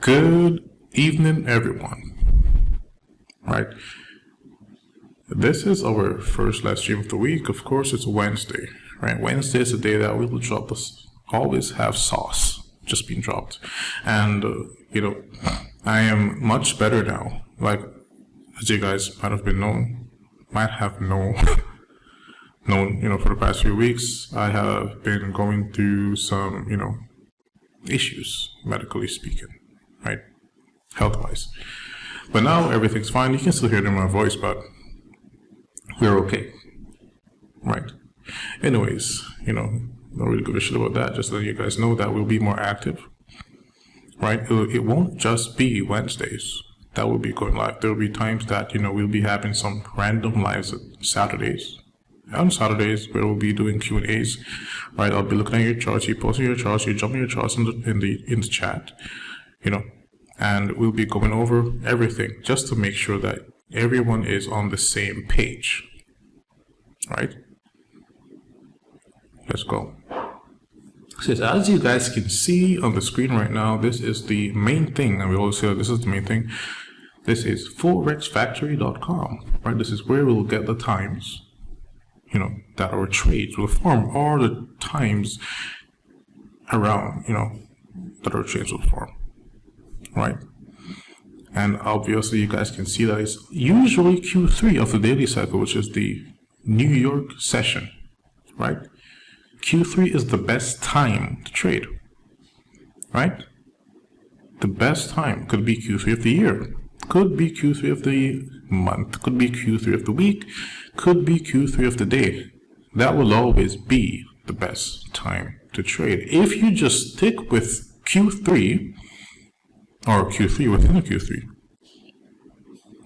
Good evening, everyone. Right. This is our first live stream of the week. Of course, it's Wednesday. Right. Wednesday is the day that we will drop this. Always have sauce just being dropped, and I am much better now. Like as you guys might have known for the past few weeks, I have been going through some issues, medically speaking, right, health-wise. But now everything's fine. You can still hear it in my voice, but we're okay, right? Anyways, don't really give a shit about that. Just letting you guys know that we'll be more active, right? It won't just be Wednesdays that will be going live. There will be times that we'll be having some random lives at Saturdays. On Saturdays, we'll be doing Q&As, right? I'll be looking at your charts, you posting your charts, you jumping your charts in the chat, and we'll be going over everything just to make sure that everyone is on the same page, right? Let's go. So as you guys can see on the screen right now, this is the main thing, and we always say this is the main thing. This is forexfactory.com, right? This is where we'll get the times that our trades will form, or the times around, that our trades will form, right? And obviously you guys can see that it's usually Q3 of the daily cycle, which is the New York session, right? Q3 is the best time to trade, right? The best time could be Q3 of the year, could be Q3 of the month, could be Q3 of the week, could be Q3 of the day. That will always be the best time to trade. If you just stick with Q3 or Q3 within a Q3,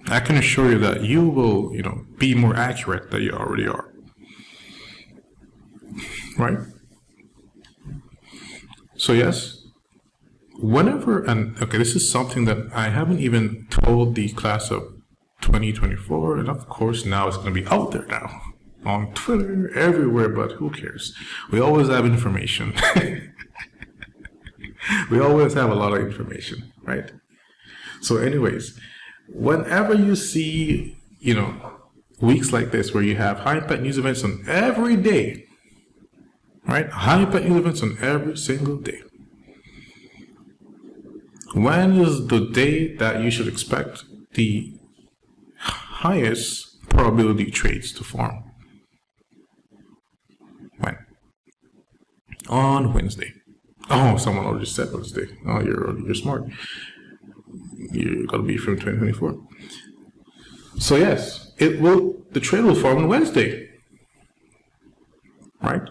I can assure you that you will, be more accurate than you already are. Right? So yes, this is something that I haven't even told the class of 2024, and of course now it's going to be out there now on Twitter, everywhere, but who cares? We always have information. We always have a lot of information, right? So anyways, whenever you see, weeks like this where you have high impact news events on every day, right? High impact news events on every single day. When is the day that you should expect the highest probability trades to form? When? On Wednesday. Oh, someone already said Wednesday. Oh, you're smart. You gotta be from 2024. So yes, the trade will form on Wednesday, right?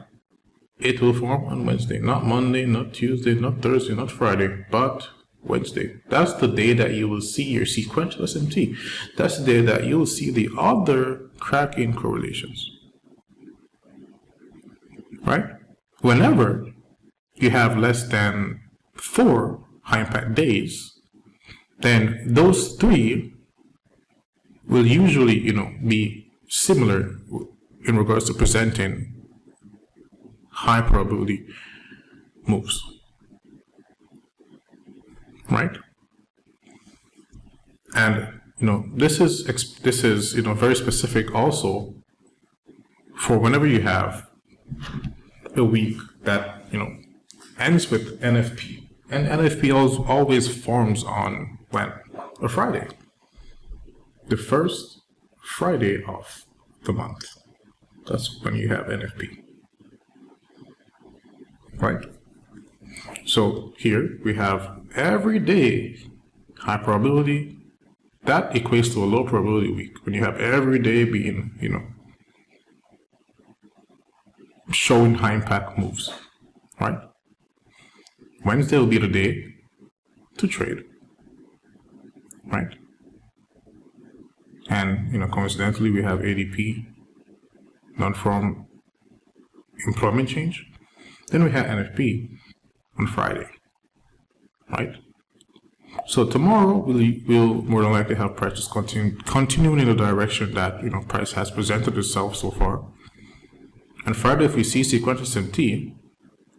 It will form on Wednesday, not Monday, not Tuesday, not Thursday, not Friday, but Wednesday. That's the day that you will see your sequential SMT. That's the day that you will see the other cracking correlations, right? Whenever you have less than 4 high impact days, then those 3 will usually, be similar in regards to presenting high probability moves, right? And this is very specific also for whenever you have a week that ends with NFP, and NFP always forms on when? A Friday, the first Friday of the month. That's when you have NFP, right? So here we have every day high probability. That equates to a low probability week when you have every day being, showing high impact moves, right? Wednesday will be the day to trade, right? And, coincidentally, we have ADP, non-farm employment change. Then we have NFP on Friday, right? So tomorrow we'll more than likely have prices continuing in the direction that price has presented itself so far. And Friday, if we see sequential SMT,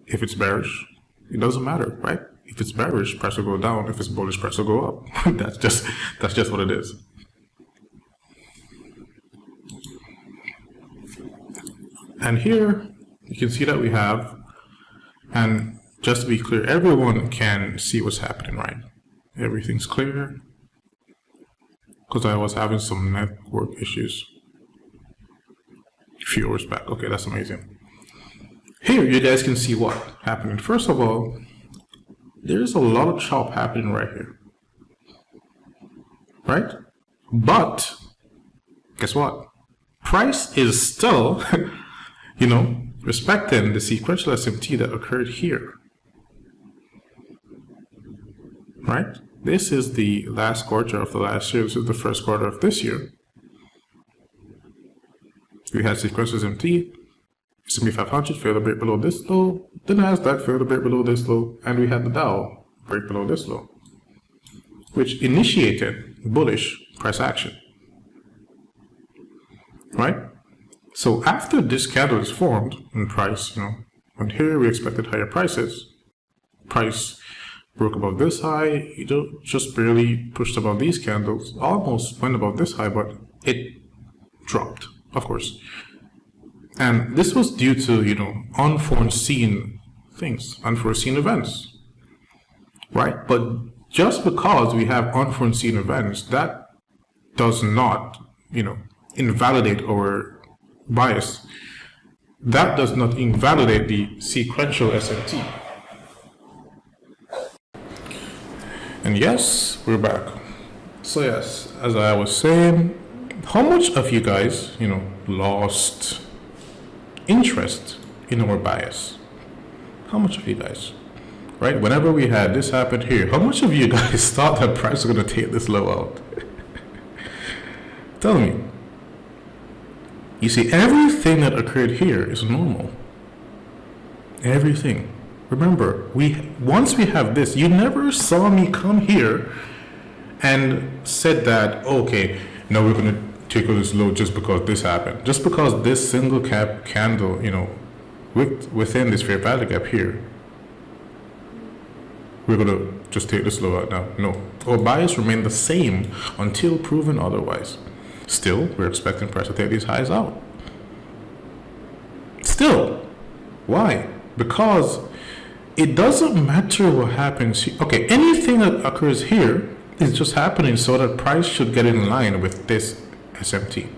if it's bearish, it doesn't matter, right? If it's bearish, price will go down. If it's bullish, price will go up. That's just what it is. And here you can see that we have, and just to be clear, everyone can see what's happening, right? Everything's clear, because I was having some network issues a few hours back. Okay, that's amazing. Here you guys can see what happening. First of all, there's a lot of chop happening right here, right? But guess what? Price is still, respecting the sequential SMT that occurred here, right? This is the last quarter of the last year. This is the first quarter of this year. We had sequential SMT. S&P 500 failed a break below this low, the Nasdaq failed a break below this low, and we had the Dow break below this low, which initiated bullish price action, right? So after this candle is formed in price, when here we expected higher prices, price broke above this high, just barely pushed above these candles, almost went above this high, but it dropped, of course. And this was due to, unforeseen things, unforeseen events, right? But just because we have unforeseen events, that does not, invalidate our bias. That does not invalidate the sequential SMT. And yes, we're back. So yes, as I was saying, how much of you guys, lost interest in our bias? How much of you guys, right? Whenever we had this happen here, how much of you guys thought that price was going to take this low out? Tell me. You see, everything that occurred here is normal. Everything. Remember, once we have this, you never saw me come here and said that, okay, now we're going to take this low just because this happened. Just because this single cap candle, within this fair value gap here, we're going to just take this low out now. No. Our bias remain the same until proven otherwise. Still, we're expecting price to take these highs out. Still. Why? Because it doesn't matter what happens here. Okay, anything that occurs here is just happening so that price should get in line with this SMT,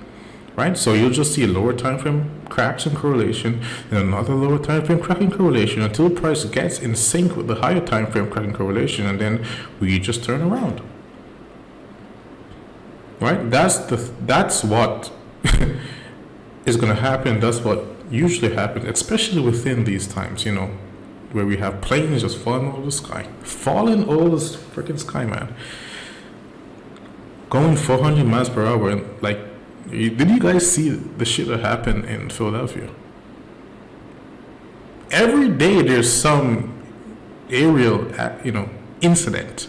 right? So you'll just see a lower time frame cracks and correlation, and another lower time frame cracking correlation until price gets in sync with the higher time frame cracking correlation, and then we just turn around, right? That's what is going to happen. That's what usually happens, especially within these times, where we have planes just falling over the sky, falling over the freaking sky, man. Going 400 miles per hour, and did you guys see the shit that happened in Philadelphia? Every day there's some aerial, incident.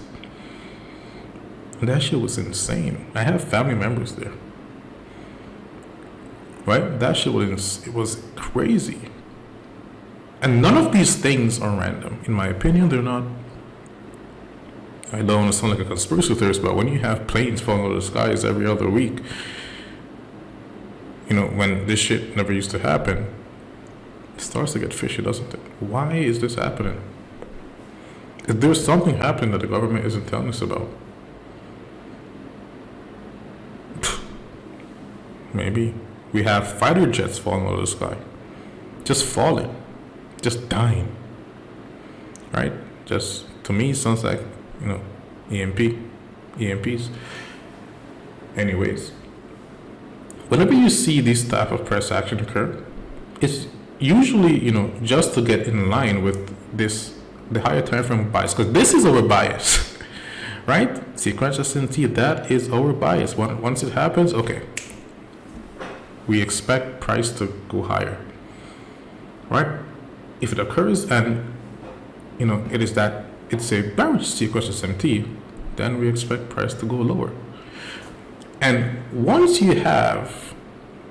And that shit was insane. I have family members there. Right? That shit was crazy. And none of these things are random. In my opinion, they're not. I don't want to sound like a conspiracy theorist, but when you have planes falling out of the skies every other week, when this shit never used to happen, it starts to get fishy, doesn't it? Why is this happening? Is there something happening that the government isn't telling us about? Maybe. We have fighter jets falling out of the sky. Just falling. Just dying. Right? Just, to me, sounds like, EMPs. Anyways, whenever you see this type of price action occur, it's usually, just to get in line with the higher time frame bias, because this is our bias, right? Sequential SMT, that is our bias. Once it happens, okay, we expect price to go higher, right? If it occurs and, it's a bearish sequential SMT, then we expect price to go lower. And once you have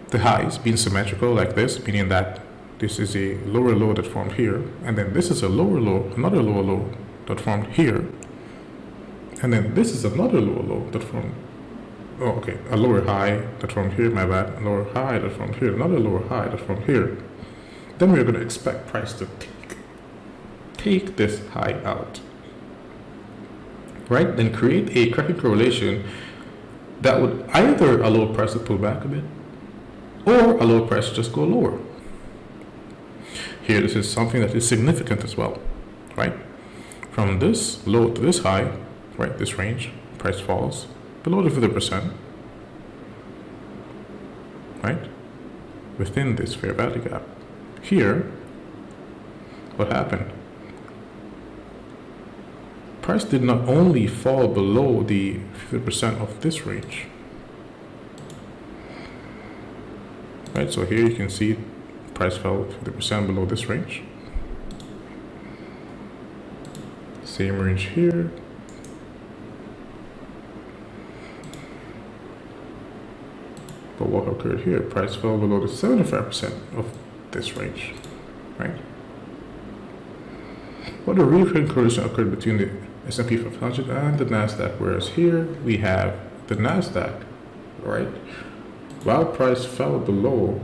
the highs being symmetrical like this, meaning that this is a lower low that formed here, and then this is a lower low, another lower low that formed here, and then this is another lower low that formed, a lower high that formed here, my bad, a lower high that formed here, another lower high that formed here, then we're going to expect price to take this high out, right? Then create a cracking correlation that would either allow price to pull back a bit or allow price to just go lower. Here, this is something that is significant as well, right? From this low to this high, right, this range, price falls below the 50%, right, within this fair value gap. Here, what happened? Price did not only fall below the 50% of this range, right? So here you can see price fell 50% below this range. Same range here. But what occurred here? Price fell below the 75% of this range, right? What a recurring correlation occurred between the S&P 500 and the NASDAQ, whereas here we have the NASDAQ, right? While price fell below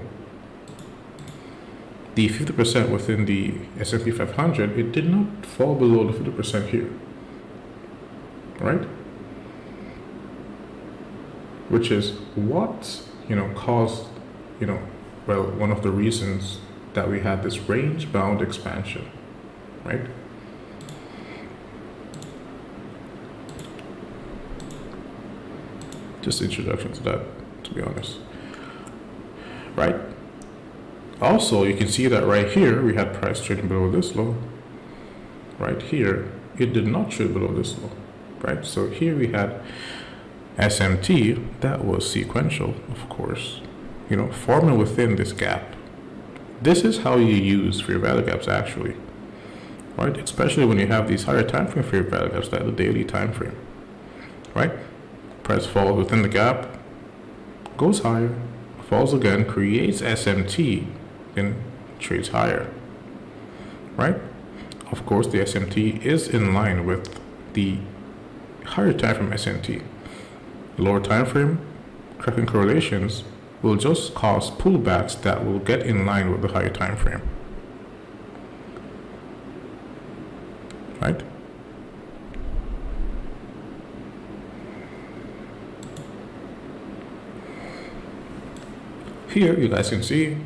the 50% within the S&P 500, it did not fall below the 50% here, right? Which is what, caused, one of the reasons that we had this range-bound expansion, right? Just introduction to that, to be honest, right? Also, you can see that right here, we had price trading below this low. Right here, it did not trade below this low, right? So here we had SMT, that was sequential, of course, forming within this gap. This is how you use fair value gaps actually, right? Especially when you have these higher time frame fair value gaps, like the daily time frame, right? Price falls within the gap, goes higher, falls again, creates SMT, then trades higher, right? Of course, the SMT is in line with the higher time frame SMT. Lower time frame cracking correlations will just cause pullbacks that will get in line with the higher time frame, right? Here you guys can see,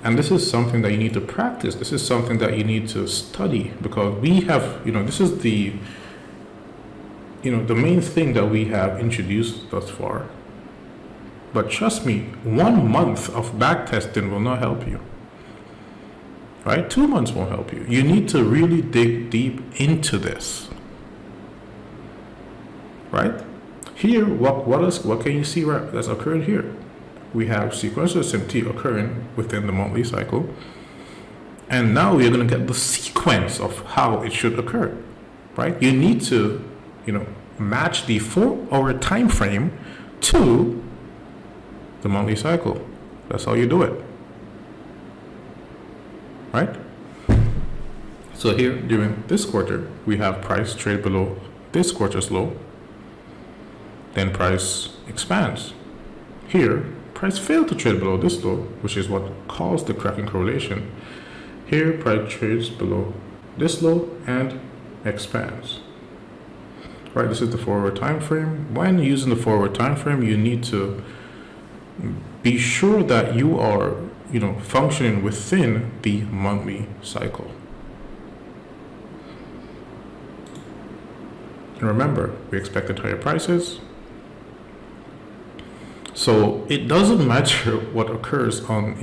and this is something that you need to practice. This is something that you need to study, because we have, this is the main thing that we have introduced thus far. But trust me, 1 month of back testing will not help you, right? 2 months won't help you. You need to really dig deep into this, right? Here, what can you see that's occurring here? We have sequential SMT occurring within the monthly cycle, and now we're going to get the sequence of how it should occur, right? You need to, match the 4-hour time frame to the monthly cycle. That's how you do it, right? So here, during this quarter, we have price trade below this quarter's low. Then price expands. Here, price failed to trade below this low, which is what caused the cracking correlation. Here, price trades below this low and expands. Right, this is the 4-hour time frame. When using the 4-hour time frame, you need to be sure that you are, functioning within the monthly cycle. And remember, we expected higher prices. So it doesn't matter what occurs on,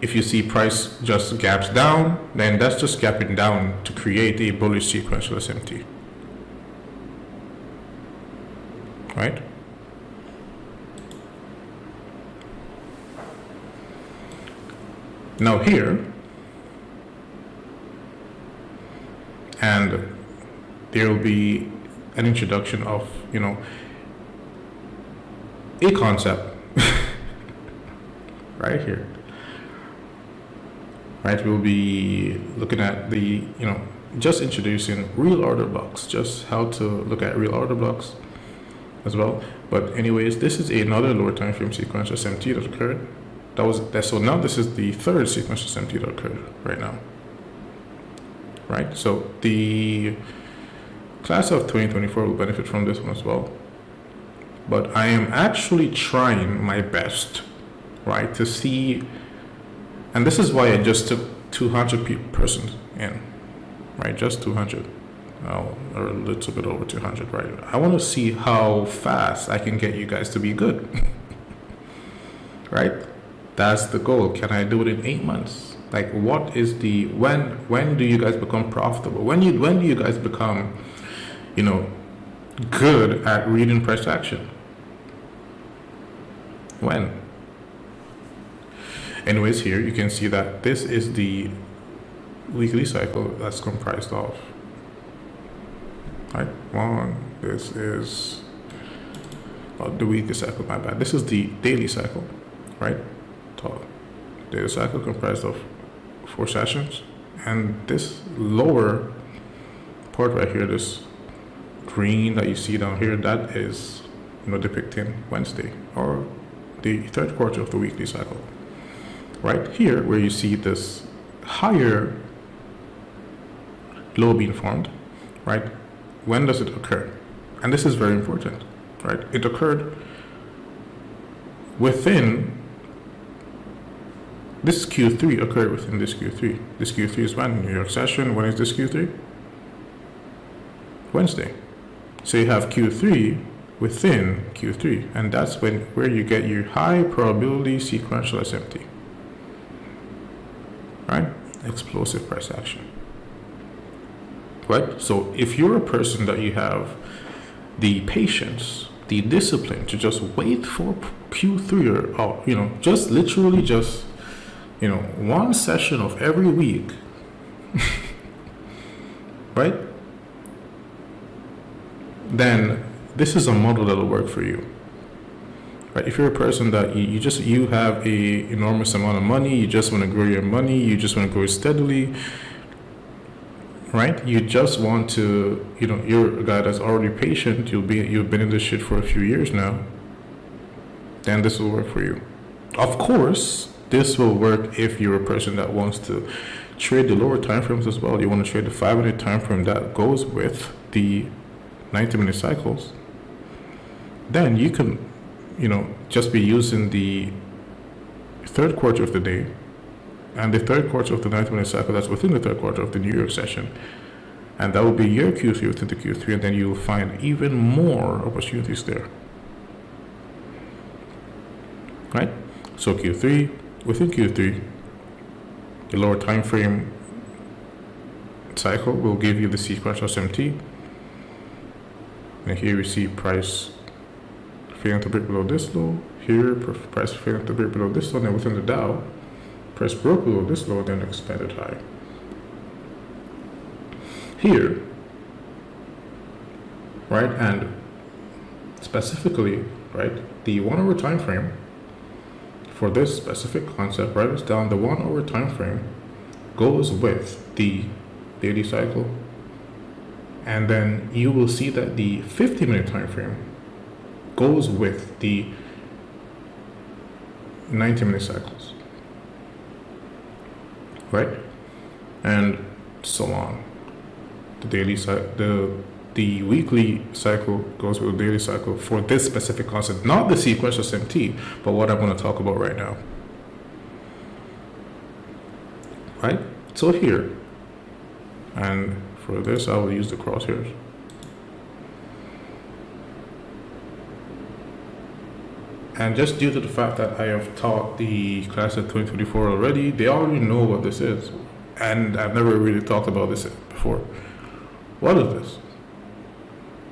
if you see price just gaps down, then that's just gapping down to create a bullish sequential SMT, right? Now here, and there will be an introduction of, a concept right here. right? We'll be looking at just introducing real order blocks, just how to look at real order blocks as well. But anyways, this is another lower time frame sequential SMT that occurred. So now this is the third sequential SMT that occurred right now. Right? So the class of 2024 will benefit from this one as well. But I am actually trying my best, right, to see, and this is why I just took 200 persons in, right, just 200, or a little bit over 200, right? I want to see how fast I can get you guys to be good, right? That's the goal. Can I do it in 8 months? Like, what is when do you guys become profitable? When do you guys become, good at reading price action? When? Anyways, here you can see that this is the weekly cycle that's comprised of, right? This is the weekly cycle, my bad. This is the daily cycle, right? So, daily cycle comprised of 4 sessions, and this lower part right here, this green that you see down here, that is depicting Wednesday, or the third quarter of the weekly cycle. Right here, where you see this higher low being formed, right? When does it occur? And this is very important, right? It occurred within this Q3, occurred within this Q3. This Q3 is when? New York session. When is this Q3? Wednesday. So you have Q3 within Q3, and that's where you get your high probability sequential SMT, right? Explosive price action, right? So if you're a person that you have the patience, the discipline to just wait for Q3, or just literally just one session of every week, right? Then this is a model that'll work for you, right? If you're a person that you have a enormous amount of money, you just want to grow your money, you just want to grow it steadily, right? You just want to, you're a guy that's already patient. You've been in this shit for a few years now. Then this will work for you. Of course, this will work if you're a person that wants to trade the lower time frames as well. You want to trade the 5-minute time frame that goes with the 90-minute cycles. Then you can, just be using the third quarter of the day and the third quarter of the 90-minute cycle that's within the third quarter of the New York session. And that will be your Q3 within the Q3, and then you'll find even more opportunities there. Right? So Q3, within Q3, the lower time frame cycle will give you the sequential SMT. And here we see price failing to break below this low. Here, price failing to break below this low. And within the Dow, price broke below this low, then expanded high. Here, right, and specifically, right, the 1 hour time frame for this specific concept, write this down. The 1 hour time frame goes with the daily cycle, and then you will see that the 50-minute time frame goes with the 90-minute cycles, right? And so on. The daily the weekly cycle goes with the daily cycle for this specific concept, not the sequential SMT, but what I'm going to talk about right now. Right? So here, and for this I will use the crosshairs. And just due to the fact that I have taught the class of 2024 already, they already know what this is. And I've never really talked about this before. What is this?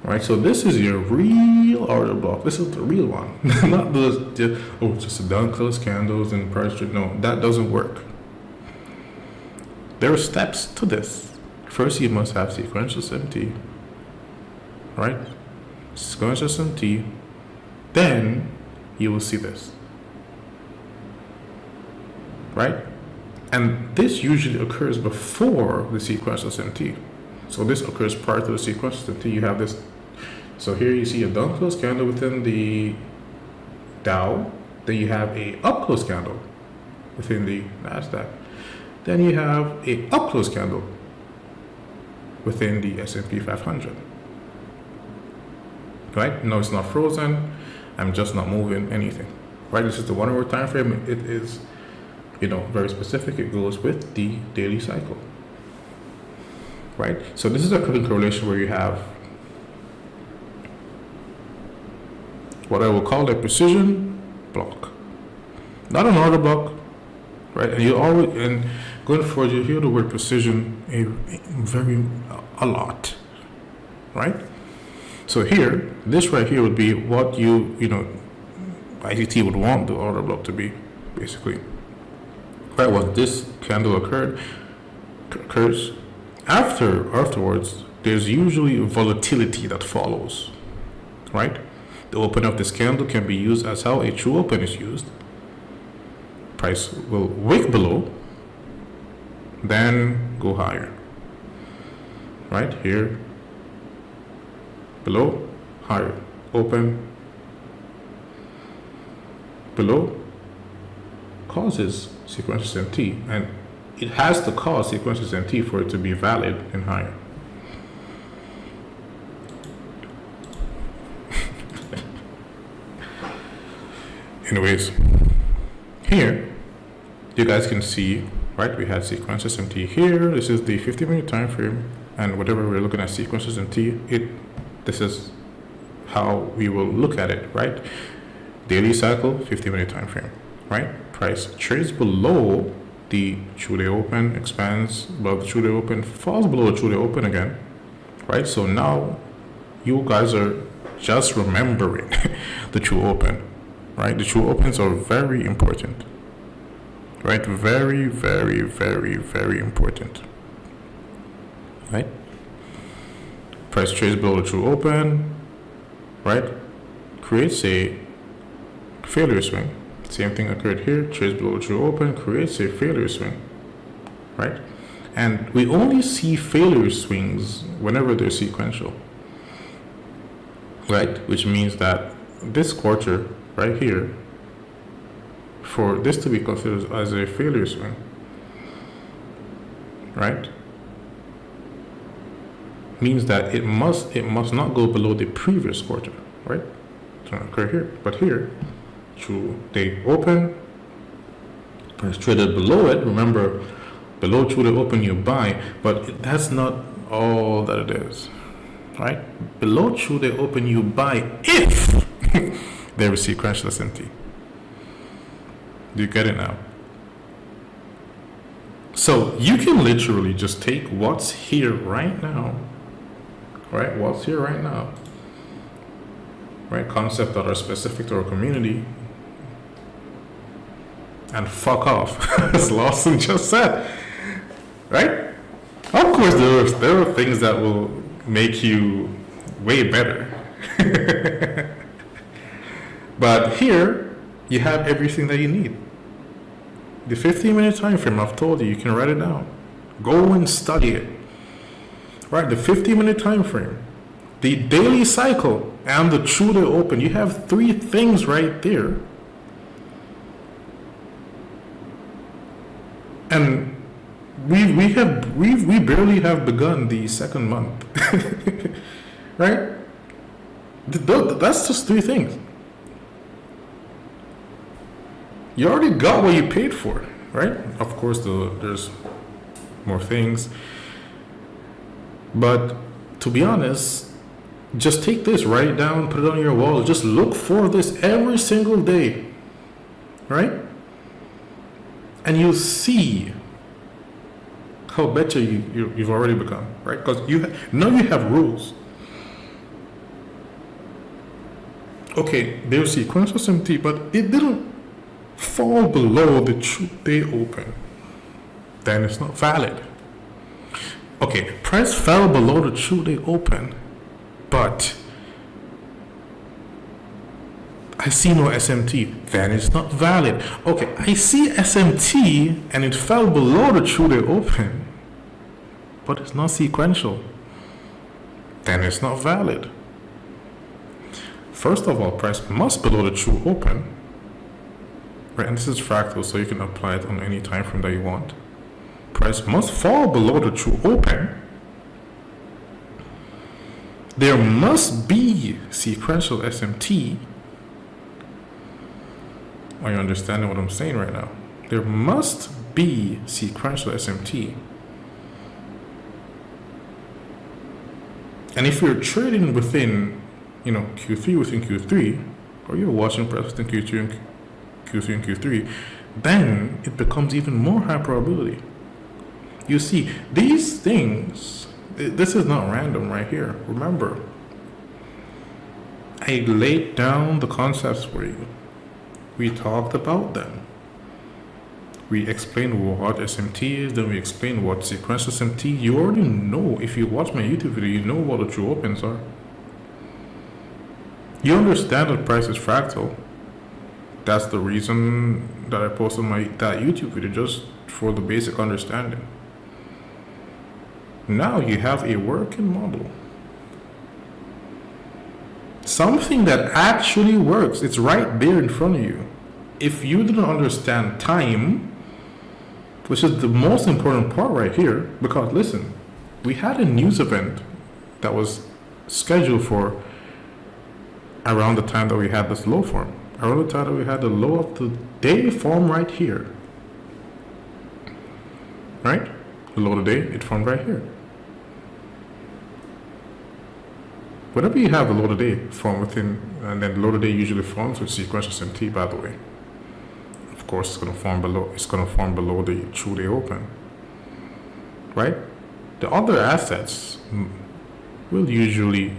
Right, so this is your real order block. This is the real one. Not those, just a down close candles and price. No, that doesn't work. There are steps to this. First, you must have sequential SMT. Right? Sequential SMT. Then you will see this. Right? And this usually occurs before the sequence SMT. So this occurs prior to the sequence SMT. You have this. So here you see a down close candle within the Dow. Then you have a up close candle within the Nasdaq. Then you have a up close candle within the S&P 500. Right? No, it's not frozen. I'm just not moving anything. Right? This is the 1 hour time frame. It is, very specific. It goes with the daily cycle. Right? So this is a correlation where you have what I will call a precision block, not an order block, right? And going forward, you hear the word precision a lot, right? So here, this right here would be what ICT would want the order block to be, basically. Right? Once this candle occurs, afterwards, there's usually volatility that follows, right? The open of this candle can be used as how a true open is used. Price will wick below, then go higher. Right here, below, higher, open, below, causes sequential SMT, and it has to cause sequential SMT for it to be valid and higher. Anyways, here you guys can see, right? We had sequence SMT here. This is the 50-minute time frame, and whatever we're looking at sequence SMT, this is how we will look at it, right? Daily cycle, 50-minute time frame, right? Price trades below the true day open, expands above the true day open, falls below the true day open again, right? So now you guys are just remembering the true open. Right, the true opens are very important. Right, very, very, very, very important. Right, price trades below the true open. Right, creates a failure swing. Same thing occurred here. Trades below the true open, creates a failure swing. Right, and we only see failure swings whenever they're sequential. Right, which means that this quarter right here, for this to be considered as a failure swing, right, means that it must not go below the previous quarter, right? It's going to occur here, but here, true day open, price traded below it. Remember, below true day open you buy, but that's not all that it is, right? Below true day open you buy if there is sequential SMT. Do you get it now? So you can literally just take what's here right now, right? What's here right now, right? Concepts that are specific to our community, and fuck off, as Lawson just said, right? Of course, there are things that will make you way better. But here, you have everything that you need. The 15-minute time frame, I've told you can write it down. Go and study it. Right, the 15-minute time frame, the daily cycle, and the true day open. You have 3 things right there. And we barely have begun the second month. Right? That's just 3 things. You already got what you paid for, right? Of course, there's more things. But to be honest, just take this, write it down, put it on your wall. Just look for this every single day, right? And you'll see how better you've already become, right? Because now you have rules. Okay, there's sequential SMT, but it didn't fall below the true day open. Then it's not valid. Okay, price fell below the true day open, but I see no SMT, then it's not valid. Okay, I see SMT and it fell below the true day open, but it's not sequential, then it's not valid. First of all, price must below the true open, right? And this is fractal, so you can apply it on any time frame that you want. Price must fall below the true open. There must be sequential SMT. Are you understanding what I'm saying right now? There must be sequential SMT. And if you're trading within, Q3 within Q3, or you're watching price within Q3 and Q3, then it becomes even more high probability. You see, these things, this is not random right here. Remember, I laid down the concepts for you. We talked about them. We explained what SMT is, then we explained what sequential SMT. You already know, if you watch my YouTube video, you know what the true opens are. You understand that price is fractal. That's the reason that I posted that YouTube video, just for the basic understanding. Now you have a working model. Something that actually works. It's right there in front of you. If you didn't understand time, which is the most important part right here, because listen, we had a news event that was scheduled for around the time that we had this low form. Around the time that we had the low of the day form right here. Right? The low of the day, it formed right here. Whenever you have the low of the day form within, and then the low of the day usually forms with sequential SMT, by the way. Of course, it's going to form below the true day open. Right? The other assets will usually,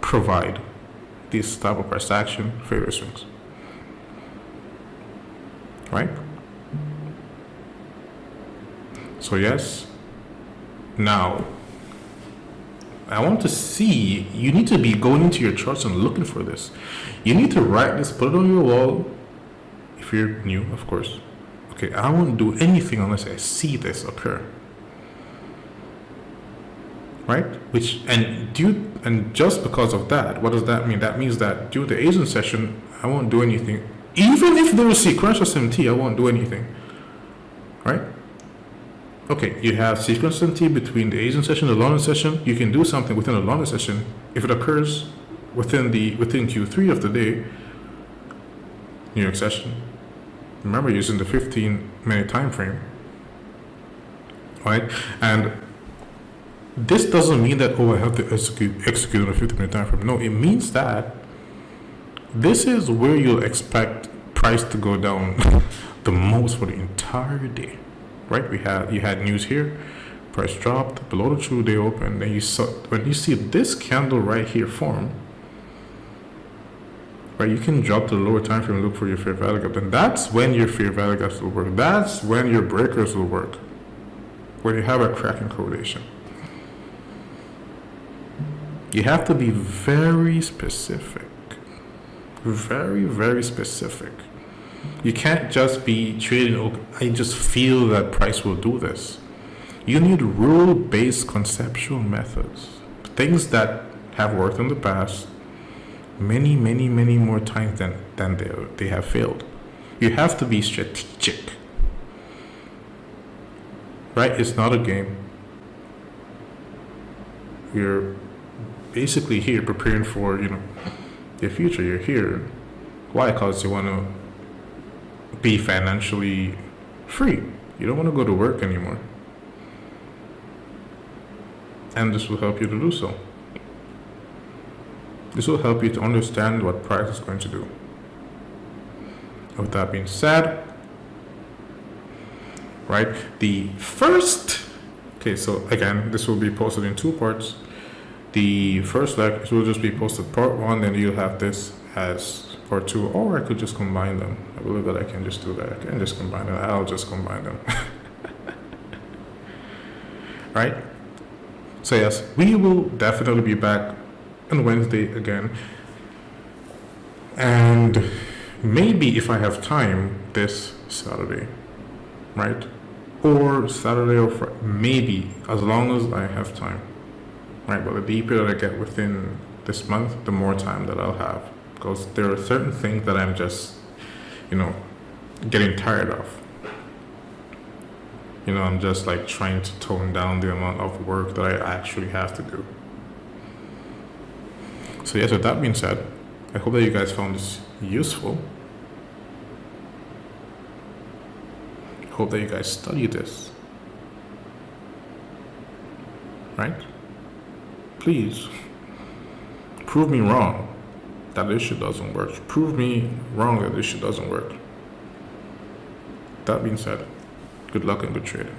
provide this type of price action failure swings. Right? So yes, now I want to see, you need to be going into your charts and looking for this. You need to write this, put it on your wall, if you're new, of course. Okay, I won't do anything unless I see this occur. Right? And just because of that, what does that mean? That means that during the Asian session, I won't do anything. Even if there is sequential SMT, I won't do anything. Right? Okay, you have sequential SMT between the Asian session and the London session. You can do something within the London session. If it occurs within Q3 of the day, New York session, remember using the 15-minute time frame. Right? And this doesn't mean that, I have to execute on a 15-minute time frame. No, it means that this is where you'll expect price to go down the most for the entire day. Right? You had news here, price dropped below the true day open. Then when you see this candle right here form, right, you can drop to the lower time frame and look for your fair value gap. And that's when your fair value gaps will work. That's when your breakers will work. When you have a cracking correlation. You have to be very specific. Very, very specific. You can't just be trading, I just feel that price will do this. You need rule-based conceptual methods. Things that have worked in the past many, many, many more times than they have failed. You have to be strategic. Right? It's not a game. You're basically here preparing for, your future. You're here. Why? Because you want to be financially free. You don't want to go to work anymore. And this will help you to do so. This will help you to understand what price is going to do. With that being said, right, so again, this will be posted in two parts. The first leg will just be posted part one, then you'll have this as part two, or I could just combine them. I believe that I can just do that. I can just combine them. I'll just combine them. Right? So yes, we will definitely be back on Wednesday again. And maybe if I have time this Saturday, right? Or Saturday or Friday, maybe, as long as I have time, right? But the deeper that I get within this month, the more time that I'll have. Because there are certain things that I'm just, getting tired of. I'm just like trying to tone down the amount of work that I actually have to do. So yes, with that being said, I hope that you guys found this useful. I hope that you guys study this. Right? Please, prove me wrong that this shit doesn't work. Prove me wrong that this shit doesn't work. That being said, good luck and good trading.